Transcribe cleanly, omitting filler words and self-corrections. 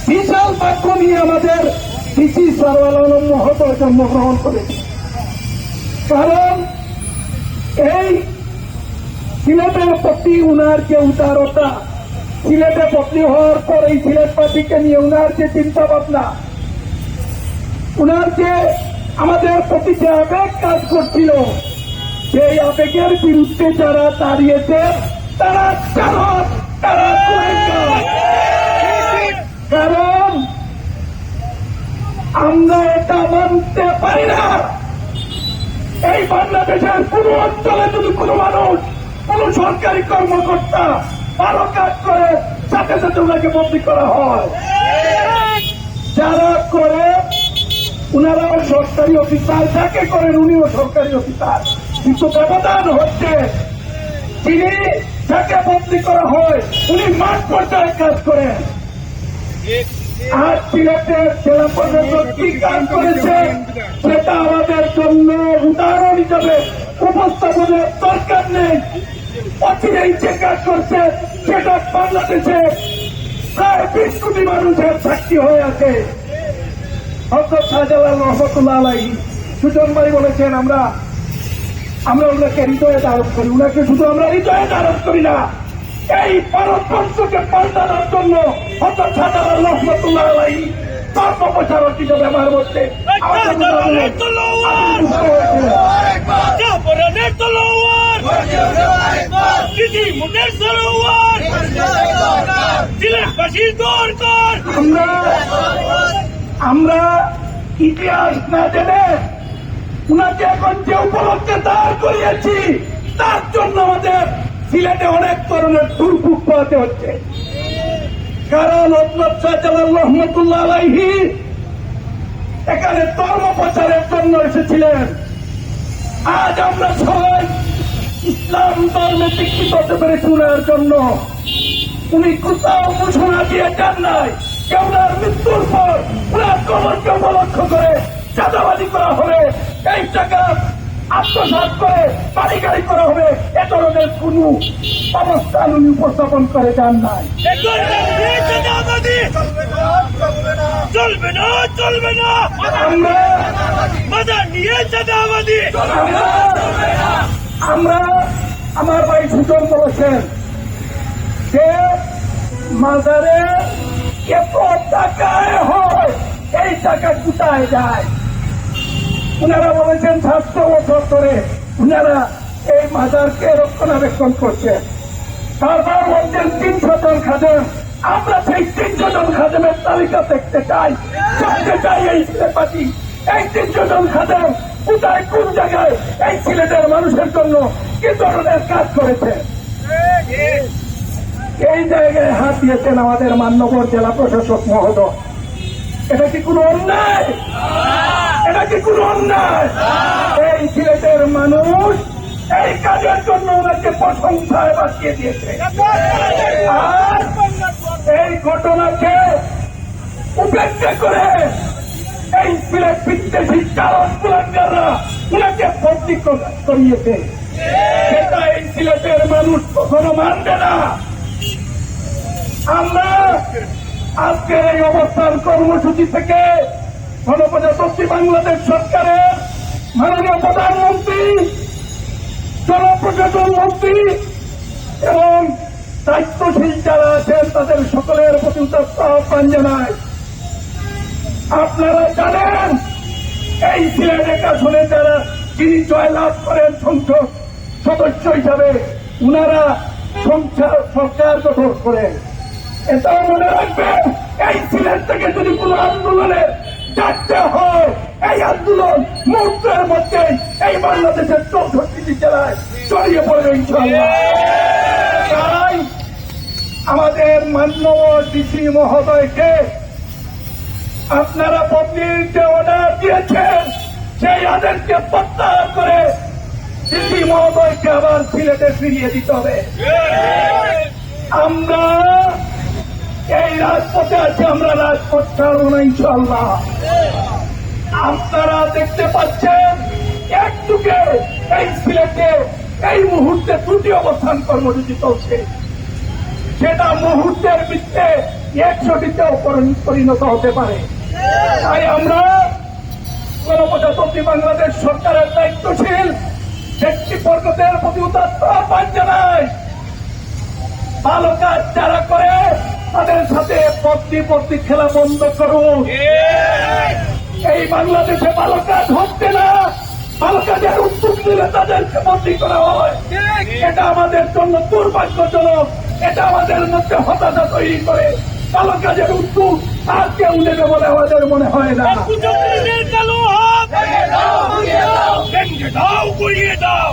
বিশাল বাক্য নিয়ে আমাদের ডিসি সরওয়ার আলম মহোদয় জন্মগ্রহণ করেছে। কারণ এই সিলেটের প্রতি উনার যে উদারতা, সিলেটে বদলি হওয়ার পর এই সিলেটবাসীকে নিয়ে উনার যে চিন্তা ভাবনা, উনার যে আমাদের প্রতি যে আবেগ কাজ করছিল, সেই আবেগের বিরুদ্ধে যারা দাঁড়িয়েছে তারা কারণ আমরা এটা মানতে পারি না। এই বাংলাদেশের কোন অঞ্চলে যদি কোন মানুষ, কোন সরকারি কর্মকর্তা ভালো কাজ করে সাথে সাথে ওনাকে বদলি করা হয়। যারা করে উনারাও সরকারি অফিসার, যাকে করেন উনিও সরকারি অফিসার, কিন্তু ব্যবধান হচ্ছে তিনি যাকে বদলি করা হয় উনি মাঠ পর্যায়ে কাজ করেন। আর সিলেটের জেলা প্রশাসক কি কাজ করেছে সেটা আমাদের জন্য উদাহরণ হিসাবে উপস্থাপনের দরকার নেই। অচিরেই যে কাজ করছে সেটা বাংলাদেশে প্রায় 20 কোটি মানুষের সাক্ষী হয়ে আছে। হযরত শাহজালাল রহমতুল্লাহ আলাইহি সুজন ভাই বলেছেন, আমরা ওনাকে হৃদয়ে ধারণ করি। উনাকে শুধু আমরা হৃদয়ে ধারণ করি না, এই ভারতবর্ষকে পাল্টানোর জন্য হযরত শাহজালাল রহমতুল্লাহ আলাইহি ধর্ম প্রচারক হিসেবে আমার মধ্যে আমরা ইতিহাস না জেনে উনাকে এখন যে উপলক্ষে দাঁড় করিয়েছি তার জন্য আমাদের সিলেটে অনেক ধরনের দুর্ভোগ পোহাতে হচ্ছে। কারণ হযরত শাহজালাল রহমতুল্লাহ আলাইহি এখানে ধর্ম প্রচারের জন্য এসেছিলেন। আজ আমরা সবাই ইসলাম ধর্মে দীক্ষিত হতে পেরেছি উনার জন্য। উনি কোথাও ঘোষণা দিয়ে যান নাই যে উনার মৃত্যুর পর উনার কবরকে উপলক্ষ করে চাঁদাবাজি করা হবে, এই টাকা আত্মসাৎ করে বাড়ি গাড়ি করা হবে, এ ধরনের কোন অবস্থান উনি উপস্থাপন করে যান নাই। চলবে না, চলবে না, আমরা আমার ভাই সুজন বলেছেন যে মাজারে এত টাকায় হয়, এই টাকা কোথায় যায়? উনারা বলেছেন 700 বছর ধরে উনারা এই মাজারকে রক্ষণাবেক্ষণ করছেন। তারপর বলছেন 300 জন খাদেম। আমরা সেই 300 জন খাদেমের তালিকা দেখতে চাই, জানতে চাই এই সিলেটবাসী এই 300 জন খাদেম কোথায়, কোন জায়গায় এই সিলেটের মানুষের জন্য কি ধরনের কাজ করেছে। এই জায়গায় হাত দিয়েছেন আমাদের মান্যবর জেলা প্রশাসক মহোদয়। এটা কি কোনো অন্যায়? এটা কি কোনো অন্যায়? এই সিলেটের মানুষ এই কাজের জন্য ওনাকে প্রশংসায় বাঁচিয়ে দিয়েছে। আর এই ঘটনাকে উপেক্ষা করে এই সিলেট বিদ্বেষী চালক কুলাঙ্গাররা ওনাকে বদলি করিয়েছে। সেটা এই সিলেটের মানুষ কখনো মানবে না। আমরা আজকের এই অবস্থান কর্মসূচি থেকে গণপ্রজাতন্ত্রী বাংলাদেশ সরকারের মাননীয় প্রধানমন্ত্রী, জনপ্রশাসন মন্ত্রী এবং দায়িত্বশীল যারা আছেন তাদের সকলের প্রতি উদাত্ত আহ্বান জানাই। আপনারা জানেন এই সিলেট আসনে যারা যিনি জয়লাভ করেন সংসদ সদস্য হিসাবে উনারা সরকার গঠন করেন। এটাও মনে রাখবেন, এই সিলেট থেকে যদি কোন আন্দোলনের ডাকতে হয়, এই আন্দোলন মুহূর্তের মধ্যে এই বাংলাদেশের 64টি জেলায় ছড়িয়ে পড়বে ইনশাআল্লাহ। তাই আমাদের মাননীয় ডিসি মহোদয়কে আপনারা বদলির যে অর্ডার দিয়েছেন সেই আদেশকে প্রত্যাহার করে ডিসি মহোদয়কে আবার সিলেটে ফিরিয়ে দিতে হবে। আমরা এই রাজপথে আছি, আমরা রাজপথ ছাড়বো না ইনশাআল্লাহ। আপনারা দেখতে পাচ্ছেন একটুকে এই সিলেটে এই মুহূর্তে 2টি অবস্থান কর্মসূচি চলছে। সেটা মুহূর্তের ভিত্তিতে 100টিতেও পরিণত হতে পারে। তাই আমরা গণপ্রজাতন্ত্রী বাংলাদেশ সরকারের দায়িত্বশীল ব্যক্তিবর্গদের প্রতি উদাত্ত আহ্বান জানাই, ভালো কাজ যারা করে তাদের সাথে পত্নী খেলা বন্ধ করুন। এই বাংলাদেশে ভালো কাজ হচ্ছে না, ভালো কাজের উদ্যোগ দিলে তাদেরকে বন্দী করা হয়। এটা আমাদের জন্য দুর্ভাগ্যজনক, এটা আমাদের মধ্যে হতাশা তৈরি করে। ভালো কাজের উদ্যোগ আর কেউ নেবে বলে আমাদের মনে হয় না। দাও, গুলিয়ে দাও।